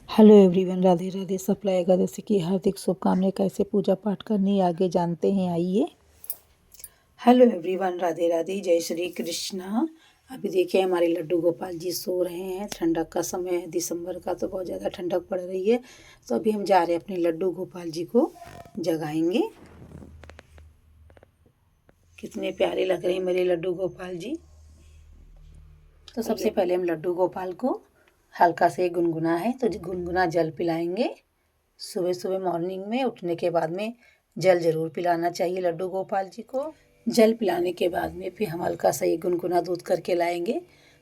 Hello everyone, Radhe Radhe. Supply Ekadashi की हार्दिक शुभकामनाएं। कैसे पूजा पाठ करनी है आगे जानते हैं, आइए। हेलो एवरीवन, राधे राधे, जय श्री कृष्णा। अभी देखिए हमारे लड्डू गोपाल जी सो रहे हैं। ठंडक का समय है, दिसंबर का, तो बहुत ज़्यादा ठंडक पड़ रही है। तो अभी हम जा रहे हैं अपने लड्डू गोपाल जी को जगाएंगे। कितने प्यारे लग रहे हैं मेरे लड्डू गोपाल जी। तो सबसे पहले हम लड्डू गोपाल को हल्का से गुनगुना है तो गुनगुना जल पिलाएंगे। सुबह सुबह मॉर्निंग में उठने के बाद में जल ज़रूर पिलाना चाहिए लड्डू गोपाल जी को। जल पिलाने के बाद में फिर हम हल्का सा ये गुनगुना दूध करके लाएंगे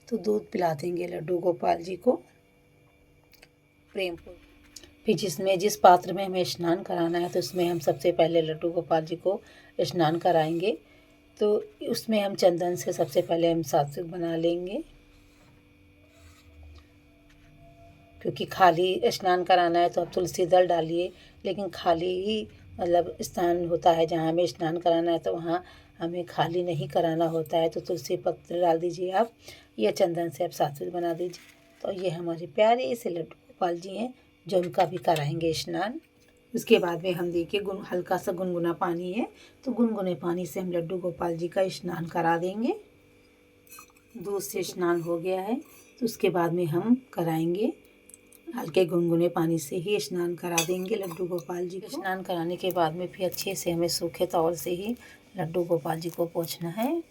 तो दूध पिला देंगे लड्डू गोपाल जी को प्रेम पूर्वक। फिर जिस पात्र में हमें स्नान कराना है तो उसमें हम सबसे पहले लड्डू गोपाल जी को स्नान कराएंगे। तो उसमें हम चंदन से सबसे पहले हम सात्विक बना लेंगे, क्योंकि खाली स्नान कराना है तो आप तुलसी दल डालिए, लेकिन खाली ही मतलब स्थान होता है जहाँ हमें स्नान कराना है तो वहाँ हमें खाली नहीं कराना होता है। तो तुलसी पत्र डाल दीजिए आप, या चंदन से आप सात्विक बना दीजिए। तो ये हमारे प्यारे से लड्डू गोपाल जी हैं जो उनका भी कराएंगे स्नान। उसके बाद में हम देखिए हल्का सा गुनगुना पानी है तो गुनगुने पानी से हम लड्डू गोपाल जी का स्नान करा देंगे। दूध से स्नान हो गया है तो उसके बाद में हम कराएंगे हल्के गुनगुने पानी से ही स्नान करा देंगे लड्डू गोपाल जी को। स्नान कराने के बाद में फिर अच्छे से हमें सूखे तौल से ही लड्डू गोपाल जी को पोंछना है।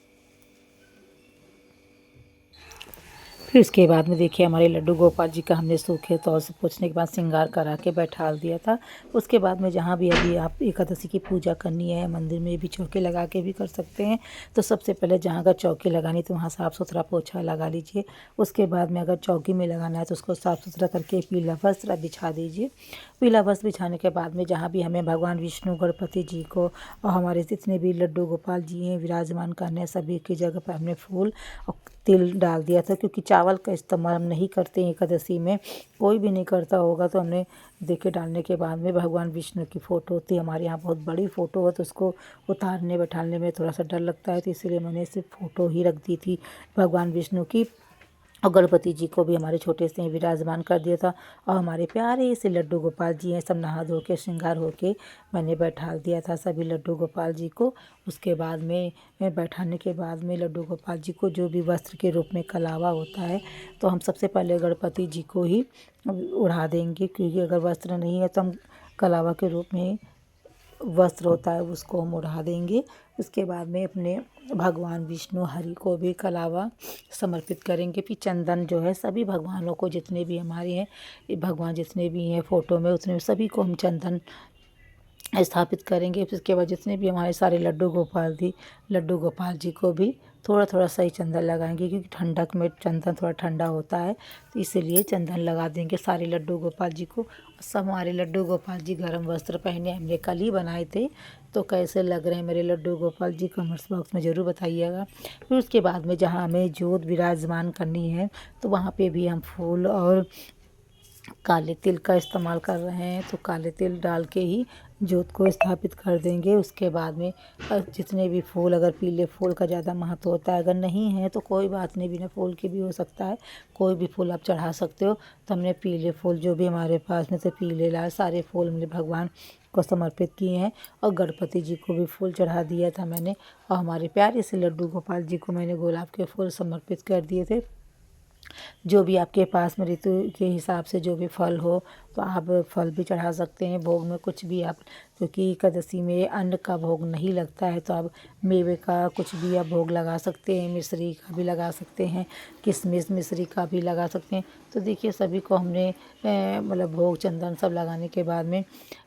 फिर उसके बाद में देखिए हमारे लड्डू गोपाल जी का हमने सूखे तौल से पोंछने के बाद श्रृंगार करा के बैठा दिया था। उसके बाद में जहाँ भी अभी आप एकादशी की पूजा करनी है, मंदिर में भी चौकी लगा के भी कर सकते हैं। तो सबसे पहले जहाँ अगर चौकी लगानी तो वहाँ साफ़ सुथरा पोछा लगा लीजिए। उसके बाद में अगर चौकी में लगाना है तो उसको साफ़ सुथरा करके पीला वस्त्र बिछा दीजिए। पीला वस्त्र बिछाने के बाद में जहाँ भी हमें भगवान विष्णु गणपति जी को और हमारे जितने भी लड्डू गोपाल जी हैं विराजमान करने हैं, सभी की जगह पर हमने फूल और तिल डाल दिया था। क्योंकि चावल का इस्तेमाल हम नहीं करते हैं एकादशी में, कोई भी नहीं करता होगा। तो हमने देखे डालने के बाद में भगवान विष्णु की फ़ोटो होती है, हमारे यहाँ बहुत बड़ी फ़ोटो है तो उसको उतारने बैठाने में थोड़ा सा डर लगता है, तो इसीलिए मैंने सिर्फ फ़ोटो ही रख दी थी भगवान विष्णु की। और गणपति जी को भी हमारे छोटे से विराजमान कर दिया था। और हमारे प्यारे से लड्डू गोपाल जी हैं, सब नहा धो के श्रृंगार होके मैंने बैठा दिया था सभी लड्डू गोपाल जी को। उसके बाद में बैठाने के बाद में लड्डू गोपाल जी को जो भी वस्त्र के रूप में कलावा होता है तो हम सबसे पहले गणपति जी को ही उड़ा देंगे, क्योंकि अगर वस्त्र नहीं है तो हम कलावा के रूप में वस्त्र होता है उसको हम उड़ा देंगे। उसके बाद में अपने भगवान विष्णु हरि को भी कलावा समर्पित करेंगे। फिर चंदन जो है सभी भगवानों को, जितने भी हमारे हैं ये भगवान जितने भी हैं फ़ोटो में, उतने सभी को हम चंदन स्थापित करेंगे। फिर उसके बाद जितने भी हमारे सारे लड्डू गोपाल जी को भी थोड़ा थोड़ा सही चंदन लगाएंगे, क्योंकि ठंडक में चंदन थोड़ा ठंडा होता है तो इसीलिए चंदन लगा देंगे सारे लड्डू गोपाल जी को। सब हमारे लड्डू गोपाल जी गर्म वस्त्र पहने, हमने कल ही बनाए थे। तो कैसे लग रहे हैं मेरे लड्डू गोपाल जी, कमेंट्स बॉक्स में ज़रूर बताइएगा। फिर उसके बाद में जहाँ हमें जोत विराजमान करनी है तो वहाँ पे भी हम फूल और काले तिल का इस्तेमाल कर रहे हैं, तो काले तिल डाल के ही जोत को स्थापित कर देंगे। उसके बाद में जितने भी फूल, अगर पीले फूल का ज़्यादा महत्व होता है, अगर नहीं है तो कोई बात नहीं, बिना फूल के भी हो सकता है, कोई भी फूल आप चढ़ा सकते हो। तो हमने पीले फूल जो भी हमारे पास में से पीले लाल सारे फूल हमने भगवान को समर्पित किए हैं। और गणपति जी को भी फूल चढ़ा दिया था मैंने, और हमारे प्यारे से लड्डू गोपाल जी को मैंने गुलाब के फूल समर्पित कर दिए थे। जो भी आपके पास में ऋतु के हिसाब से जो भी फल हो तो आप फल भी चढ़ा सकते हैं भोग में, कुछ भी आप, क्योंकि एकादशी में अन्न का भोग नहीं लगता है तो आप मेवे का कुछ भी आप भोग लगा सकते हैं, मिश्री का भी लगा सकते हैं, किशमिश मिश्री का भी लगा सकते हैं। तो देखिए सभी को हमने मतलब भोग चंदन सब लगाने के बाद में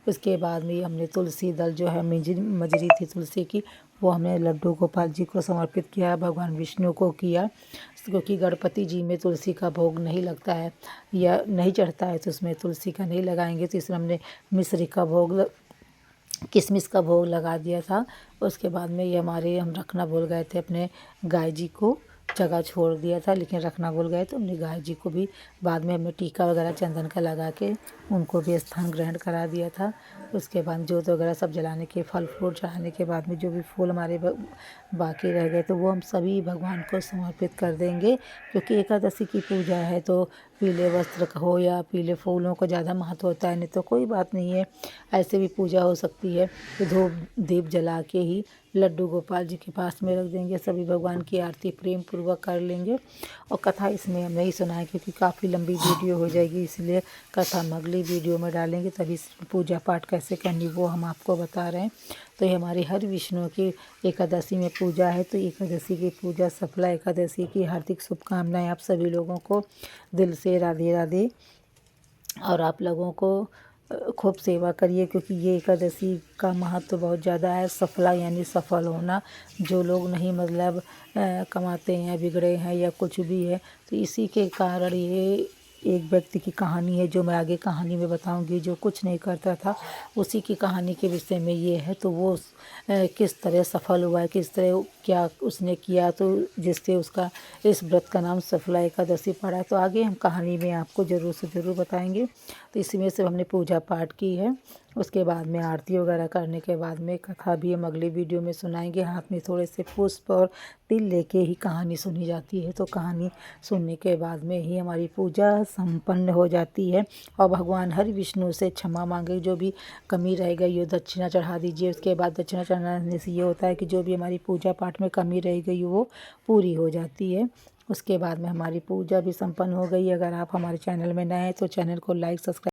उसके बाद में हमने तुलसी दल जो है मजरी थी तुलसी की, वो हमने लड्डू गोपाल जी को समर्पित किया, भगवान विष्णु को किया। क्योंकि गणपति जी में तुलसी का भोग नहीं लगता है या नहीं चढ़ता है तो उसमें तुलसी का नहीं लगाएंगे, तो इसमें हमने मिश्री का भोग किशमिश का भोग लगा दिया था। उसके बाद में ये हम रखना भूल गए थे, अपने गाय जी को जगह छोड़ दिया था लेकिन रखना भूल गए, तो हमने गाय जी को भी बाद में हमने टीका वगैरह चंदन का लगा के उनको भी स्थान ग्रहण करा दिया था। उसके बाद जोत वगैरह सब जलाने के, फल फूल चढ़ाने के बाद में जो भी फूल हमारे बाकी रह गए तो वो हम सभी भगवान को समर्पित कर देंगे। क्योंकि एकादशी की पूजा है तो पीले वस्त्र का हो या पीले फूलों को ज़्यादा महत्व होता है, नहीं तो कोई बात नहीं है, ऐसे भी पूजा हो सकती है। तो धूप दीप जला के ही लड्डू गोपाल जी के पास में रख देंगे, सभी भगवान की आरती प्रेम पूर्वक कर लेंगे। और कथा इसमें हम नहीं सुनाएं क्योंकि काफ़ी लंबी वीडियो हो जाएगी, इसलिए कथा हम अगली वीडियो में डालेंगे। तभी पूजा पाठ कैसे करनी वो हम आपको बता रहे हैं। तो ये हमारी हर विष्णु की एकादशी में पूजा है, तो एकादशी की पूजा सफला एकादशी की हार्दिक शुभकामनाएं आप सभी लोगों को दिल से। राधे राधे। और आप लोगों को खूब सेवा करिए क्योंकि ये एकादशी का महत्व बहुत ज़्यादा है। सफला यानी सफल होना। जो लोग नहीं मतलब कमाते हैं, बिगड़े हैं या कुछ भी है, तो इसी के कारण ये एक व्यक्ति की कहानी है जो मैं आगे कहानी में बताऊंगी। जो कुछ नहीं करता था उसी की कहानी के विषय में ये है। तो वो किस तरह सफल हुआ है, किस तरह क्या उसने किया, तो जिससे उसका इस व्रत का नाम सफला एकादशी पड़ा। तो आगे हम कहानी में आपको ज़रूर से ज़रूर बताएंगे। तो इसी में से हमने पूजा पाठ की है, उसके बाद में आरती वगैरह करने के बाद में कथा भी हम अगली वीडियो में सुनाएंगे। हाथ में थोड़े से पुष्प और तिल लेके ही कहानी सुनी जाती है। तो कहानी सुनने के बाद में ही हमारी पूजा संपन्न हो जाती है। और भगवान हरि विष्णु से क्षमा मांगे, जो भी कमी रहेगा ये दक्षिणा चढ़ा दीजिए। उसके बाद दक्षिणा चढ़ाने से ये होता है कि जो भी हमारी पूजा पाठ में कमी रह गई वो पूरी हो जाती है। उसके बाद में हमारी पूजा भी संपन्न हो गई। अगर आप हमारे चैनल में नए हैं तो चैनल को लाइक सब्सक्राइब